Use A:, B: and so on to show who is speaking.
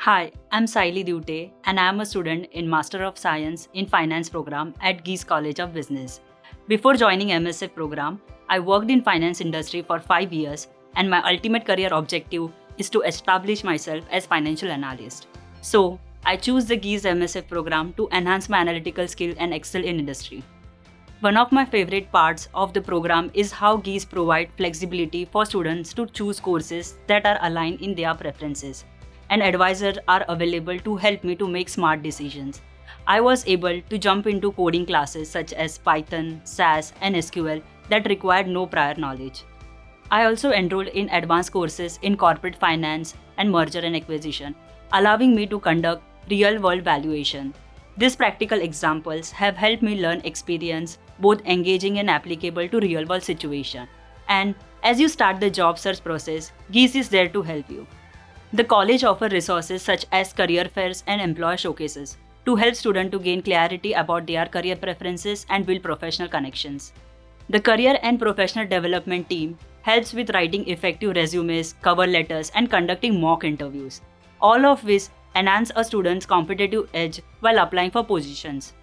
A: Hi, I'm Sayali and I am a student in Master of Science in Finance program at Gies College of Business. Before joining MSF program, I worked in finance industry for 5 years and my ultimate career objective is to establish myself as financial analyst. So, I choose the Gies MSF program to enhance my analytical skill and excel in industry. One of my favorite parts of the program is how Gies provide flexibility for students to choose courses that are aligned in their preferences, and advisors are available to help me to make smart decisions. I was able to jump into coding classes such as Python, SAS, and SQL that required no prior knowledge. I also enrolled in advanced courses in corporate finance and merger and acquisition, allowing me to conduct real-world valuation. These practical examples have helped me learn experience both engaging and applicable to real-world situation. And as you start the job search process, Gies is there to help you. The college offers resources such as career fairs and employer showcases to help students to gain clarity about their career preferences and build professional connections. The career and professional development team helps with writing effective resumes, cover letters, and conducting mock interviews, all of which enhance a student's competitive edge while applying for positions.